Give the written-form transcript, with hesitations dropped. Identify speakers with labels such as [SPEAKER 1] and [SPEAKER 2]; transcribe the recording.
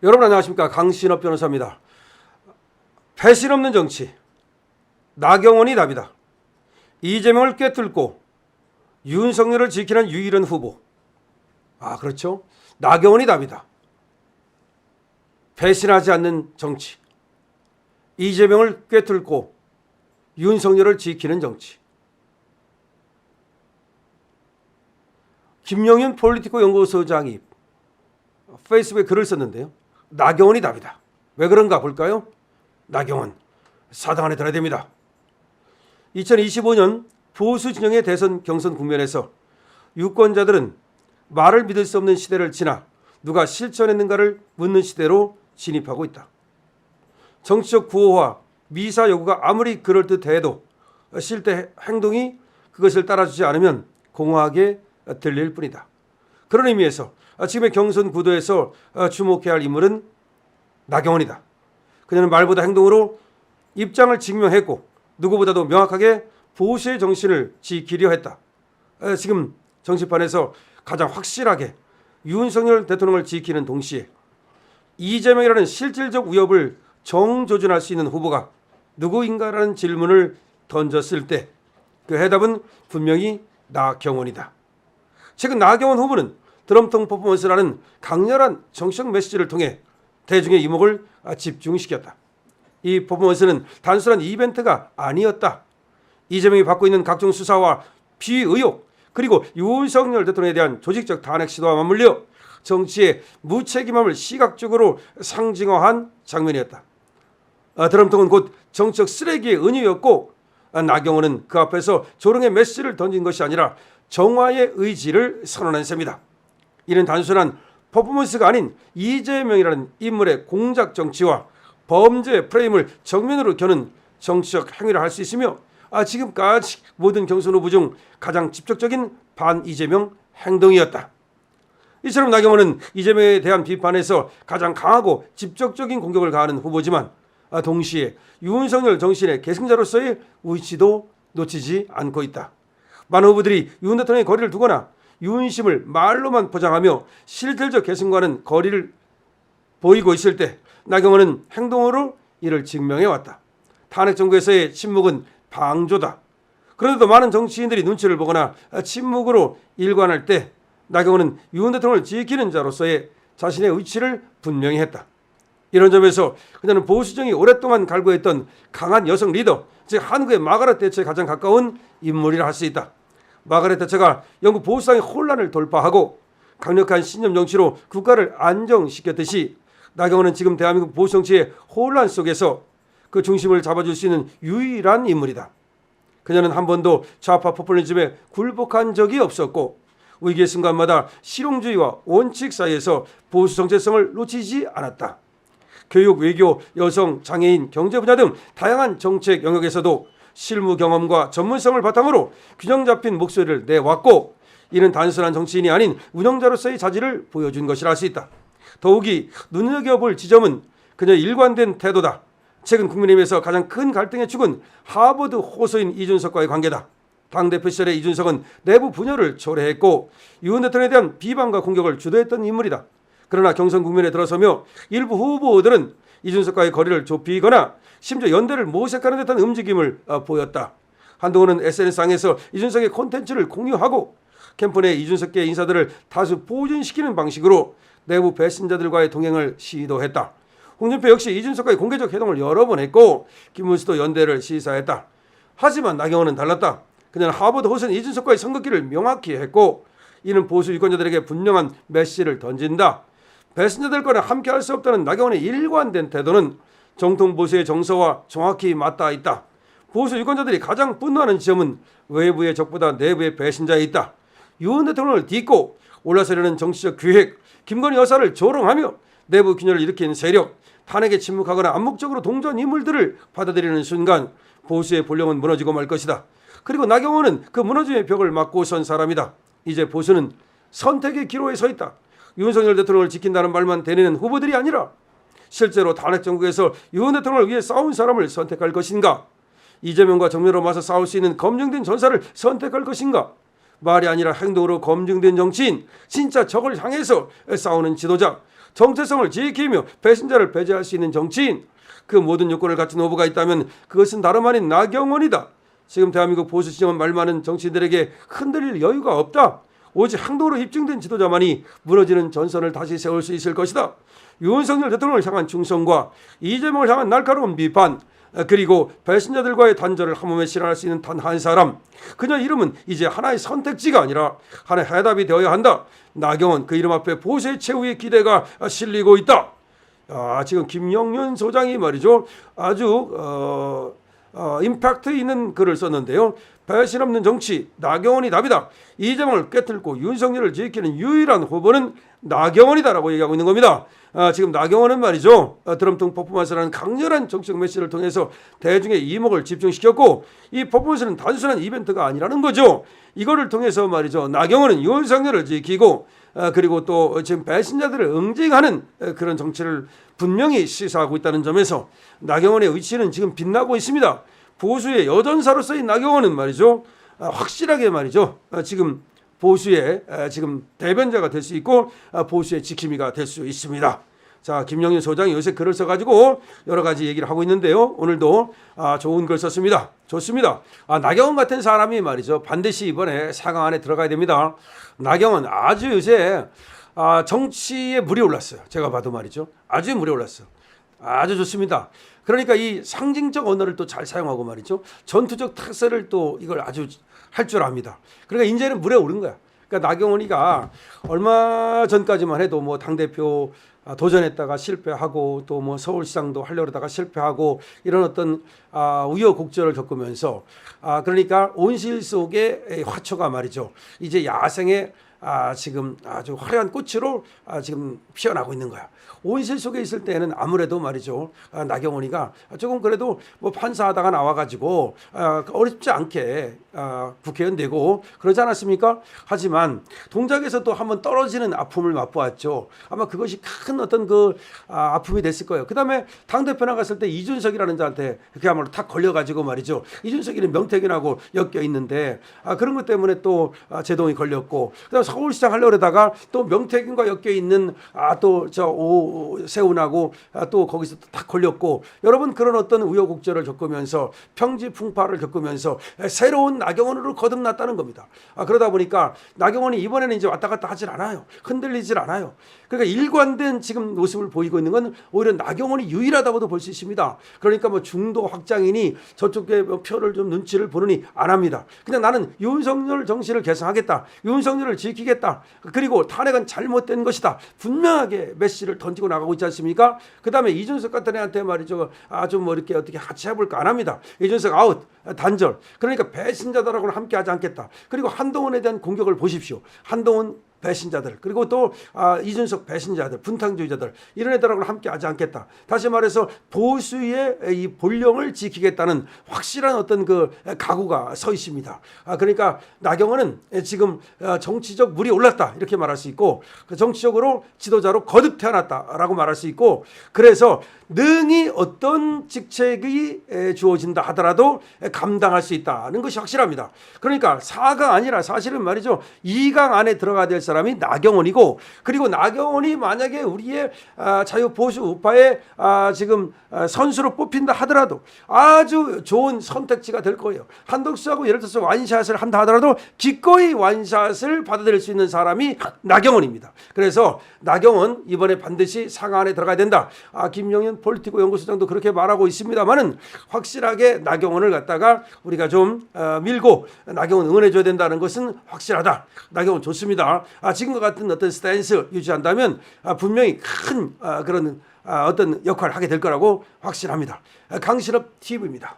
[SPEAKER 1] 여러분 안녕하십니까? 강신업 변호사입니다. 배신 없는 정치, 나경원이 답이다. 이재명을 꿰뚫고 윤석열을 지키는 유일한 후보. 그렇죠. 나경원이 답이다. 배신하지 않는 정치, 이재명을 꿰뚫고 윤석열을 지키는 정치. 김용윤 폴리티코 연구소장이 페이스북에 글을 썼는데요. 나경원이 답이다. 왜 그런가 볼까요? 나경원, 사당 안에 들어야 됩니다. 2025년 보수 진영의 대선 경선 국면에서 유권자들은 말을 믿을 수 없는 시대를 지나 누가 실천했는가를 묻는 시대로 진입하고 있다. 정치적 구호와 미사 여구가 아무리 그럴듯해도 실제 행동이 그것을 따라주지 않으면 공허하게 들릴 뿐이다. 그런 의미에서 지금의 경선 구도에서 주목해야 할 인물은 나경원이다. 그녀는 말보다 행동으로 입장을 증명했고 누구보다도 명확하게 보수의 정신을 지키려 했다. 지금 정치판에서 가장 확실하게 윤석열 대통령을 지키는 동시에 이재명이라는 실질적 위협을 정조준할 수 있는 후보가 누구인가라는 질문을 던졌을 때 그 해답은 분명히 나경원이다. 최근 나경원 후보는 드럼통 퍼포먼스라는 강렬한 정치적 메시지를 통해 대중의 이목을 집중시켰다. 이 퍼포먼스는 단순한 이벤트가 아니었다. 이재명이 받고 있는 각종 수사와 비위 의혹 그리고 윤석열 대통령에 대한 조직적 탄핵 시도와 맞물려 정치의 무책임함을 시각적으로 상징화한 장면이었다. 드럼통은 곧 정치적 쓰레기의 은유였고 나경원은 그 앞에서 조롱의 메시지를 던진 것이 아니라 정화의 의지를 선언한 셈이다. 이는 단순한 퍼포먼스가 아닌 이재명이라는 인물의 공작 정치와 범죄 프레임을 정면으로 겨는 정치적 행위를 할 수 있으며 지금까지 모든 경선 후보 중 가장 직접적인 반 이재명 행동이었다. 이처럼 나경원은 이재명에 대한 비판에서 가장 강하고 직접적인 공격을 가하는 후보지만 동시에 윤석열 정신의 계승자로서의 위치도 놓치지 않고 있다. 많은 후보들이 윤 대통령의 거리를 두거나 윤심을 말로만 포장하며 실질적 계승과는 거리를 보이고 있을 때 나경원은 행동으로 이를 증명해왔다. 탄핵 정부에서의 침묵은 방조다. 그런데도 많은 정치인들이 눈치를 보거나 침묵으로 일관할 때 나경원은 윤 대통령을 지키는 자로서의 자신의 위치를 분명히 했다. 이런 점에서 그녀는 보수정이 오랫동안 갈구했던 강한 여성 리더, 즉 한국의 마가렛 대처에 가장 가까운 인물이라 할 수 있다. 마가렛 대처가 영국 보수당의 혼란을 돌파하고 강력한 신념 정치로 국가를 안정시켰듯이 나경원은 지금 대한민국 보수 정치의 혼란 속에서 그 중심을 잡아줄 수 있는 유일한 인물이다. 그녀는 한 번도 좌파 포퓰리즘에 굴복한 적이 없었고 위기의 순간마다 실용주의와 원칙 사이에서 보수 정체성을 놓치지 않았다. 교육, 외교, 여성, 장애인, 경제 분야 등 다양한 정책 영역에서도 실무 경험과 전문성을 바탕으로 균형 잡힌 목소리를 내왔고 이는 단순한 정치인이 아닌 운영자로서의 자질을 보여준 것이라 할 수 있다. 더욱이 눈여겨볼 지점은 그녀의 일관된 태도다. 최근 국민의힘에서 가장 큰 갈등의 축은 하버드 호소인 이준석과의 관계다. 당대표 시절의 이준석은 내부 분열을 초래했고 윤 대통령에 대한 비방과 공격을 주도했던 인물이다. 그러나 경선 국면에 들어서며 일부 후보들은 이준석과의 거리를 좁히거나 심지어 연대를 모색하는 듯한 움직임을 보였다. 한동훈은 SNS상에서 이준석의 콘텐츠를 공유하고 캠프 내 이준석계 인사들을 다수 포진시키는 방식으로 내부 배신자들과의 동행을 시도했다. 홍준표 역시 이준석과의 공개적 회동을 여러 번 했고 김문수도 연대를 시사했다. 하지만 나경원은 달랐다. 그녀는 하버드 호선 이준석과의 선긋기를 명확히 했고 이는 보수 유권자들에게 분명한 메시지를 던진다. 배신자들과는 함께할 수 없다는 나경원의 일관된 태도는 정통 보수의 정서와 정확히 맞닿아 있다. 보수 유권자들이 가장 분노하는 지점은 외부의 적보다 내부의 배신자에 있다. 윤 대통령을 딛고 올라서려는 정치적 기획, 김건희 여사를 조롱하며 내부 균열을 일으킨 세력, 탄핵에 침묵하거나 암묵적으로 동조한 인물들을 받아들이는 순간 보수의 본령은 무너지고 말 것이다. 그리고 나경원은 그 무너짐의 벽을 막고 선 사람이다. 이제 보수는 선택의 기로에 서 있다. 윤석열 대통령을 지킨다는 말만 되뇌는 후보들이 아니라 실제로 탄핵 정국에서 윤 대통령을 위해 싸운 사람을 선택할 것인가? 이재명과 정면으로 맞서 싸울 수 있는 검증된 전사를 선택할 것인가? 말이 아니라 행동으로 검증된 정치인, 진짜 적을 향해서 싸우는 지도자, 정체성을 지키며 배신자를 배제할 수 있는 정치인, 그 모든 요건을 갖춘 후보가 있다면 그것은 다름 아닌 나경원이다. 지금 대한민국 보수 진영은 말 많은 정치인들에게 흔들릴 여유가 없다. 오직 행동으로 입증된 지도자만이 무너지는 전선을 다시 세울 수 있을 것이다. 윤석열 대통령을 향한 충성과 이재명을 향한 날카로운 비판, 그리고 배신자들과의 단절을 한 몸에 실현할 수 있는 단 한 사람, 그녀 이름은 이제 하나의 선택지가 아니라 하나의 해답이 되어야 한다. 나경원, 그 이름 앞에 보수의 최후의 기대가 실리고 있다. 지금 김영윤 소장이 말이죠, 아주 임팩트 있는 글을 썼는데요. 배신 없는 정치, 나경원이 답이다. 이재명을 꿰뚫고 윤석열을 지키는 유일한 후보는 나경원이다라고 얘기하고 있는 겁니다. 지금 나경원은 말이죠, 드럼통 퍼포먼스라는 강렬한 정치적 메시지를 통해서 대중의 이목을 집중시켰고, 이 퍼포먼스는 단순한 이벤트가 아니라는 거죠. 이거를 통해서 말이죠, 나경원은 윤석열을 지키고, 그리고 또 지금 배신자들을 응징하는 그런 정치를 분명히 시사하고 있다는 점에서 나경원의 위치는 지금 빛나고 있습니다. 보수의 여전사로서의 나경원은 말이죠, 확실하게 말이죠, 지금 보수의 지금 대변자가 될 수 있고 보수의 지킴이가 될 수 있습니다. 자, 김영윤 소장이 요새 글을 써가지고 여러 가지 얘기를 하고 있는데요. 오늘도 좋은 글 썼습니다. 좋습니다. 나경원 같은 사람이 말이죠, 반드시 이번에 4강 안에 들어가야 됩니다. 나경원 아주 요새 정치에 물이 올랐어요. 제가 봐도 말이죠, 아주 물이 올랐어요. 아주 좋습니다. 그러니까 이 상징적 언어를 또 잘 사용하고 말이죠, 전투적 특세를 또 이걸 아주 할 줄 압니다. 그러니까 이제는 물에 오른 거야. 그러니까 나경원이가 얼마 전까지만 해도 뭐 당대표 도전했다가 실패하고 또 뭐 서울시장도 하려고 하다가 실패하고 이런 어떤 우여곡절을 겪으면서 그러니까 온실 속의 화초가 말이죠, 이제 야생의 지금 아주 화려한 꽃으로 지금 피어나고 있는 거야. 온실 속에 있을 때는 아무래도 말이죠, 나경원이가 조금 그래도 뭐 판사하다가 나와가지고 어렵지 않게 국회의원 되고 그러지 않았습니까? 하지만 동작에서 또 한번 떨어지는 아픔을 맛보았죠. 아마 그것이 큰 어떤 그 아픔이 됐을 거예요. 그 다음에 당대표 나갔을 때 이준석이라는 자한테 그야말로 탁 걸려가지고 말이죠, 이준석이는 명태균하고 엮여 있는데 그런 것 때문에 또 제동이 걸렸고, 그다음 서울시장 하려고 하다가 또 명태균과 엮여 있는 또 세훈하고 또 거기서 딱 걸렸고, 여러분 그런 어떤 우여곡절을 겪으면서 평지풍파를 겪으면서 새로운 나경원으로 거듭났다는 겁니다. 그러다 보니까 나경원이 이번에는 이제 왔다 갔다 하질 않아요. 흔들리질 않아요. 그러니까 일관된 지금 모습을 보이고 있는 건 오히려 나경원이 유일하다고도 볼 수 있습니다. 그러니까 뭐 중도 확장이니 저쪽에 표를 좀 눈치를 보느니 안 합니다. 그냥 나는 윤석열 정신을 개선하겠다, 윤석열을 지키겠다, 그리고 탄핵은 잘못된 것이다, 분명하게 메시지를 던지고 나가고 있지 않습니까? 그 다음에 이준석 같은 애한테 말이죠, 좀 뭐 이렇게 어떻게 같이 해볼까 안 합니다. 이준석 아웃, 단절. 그러니까 배신자들하고는 함께하지 않겠다. 그리고 한동훈에 대한 공격을 보십시오. 한동훈 배신자들, 그리고 또 이준석 배신자들, 분탕주의자들, 이런 애들하고는 함께하지 않겠다. 다시 말해서 보수의 이 본령을 지키겠다는 확실한 어떤 그 각오가 서 있습니다. 그러니까 나경원은 지금 정치적 물이 올랐다 이렇게 말할 수 있고, 정치적으로 지도자로 거듭 태어났다라고 말할 수 있고, 그래서 능히 어떤 직책이 주어진다 하더라도 감당할 수 있다는 것이 확실합니다. 그러니까 4강 아니라 사실은 말이죠, 2강 안에 들어가야 될 사람이 나경원이고, 그리고 나경원이 만약에 우리의 자유보수 우파의 지금 선수로 뽑힌다 하더라도 아주 좋은 선택지가 될 거예요. 한덕수하고 예를 들어서 완샷을 한다 하더라도 기꺼이 완샷을 받아들일 수 있는 사람이 나경원입니다. 그래서 나경원 이번에 반드시 4강 안에 들어가야 된다. 김영윤 폴리티코 연구소장도 그렇게 말하고 있습니다만은 확실하게 나경원을 갖다가 우리가 좀 밀고 나경원 응원해줘야 된다는 것은 확실하다. 나경원 좋습니다. 지금과 같은 어떤 스탠스 유지한다면 분명히 큰 그런 어떤 역할을 하게 될 거라고 확실합니다. 강신업 TV입니다.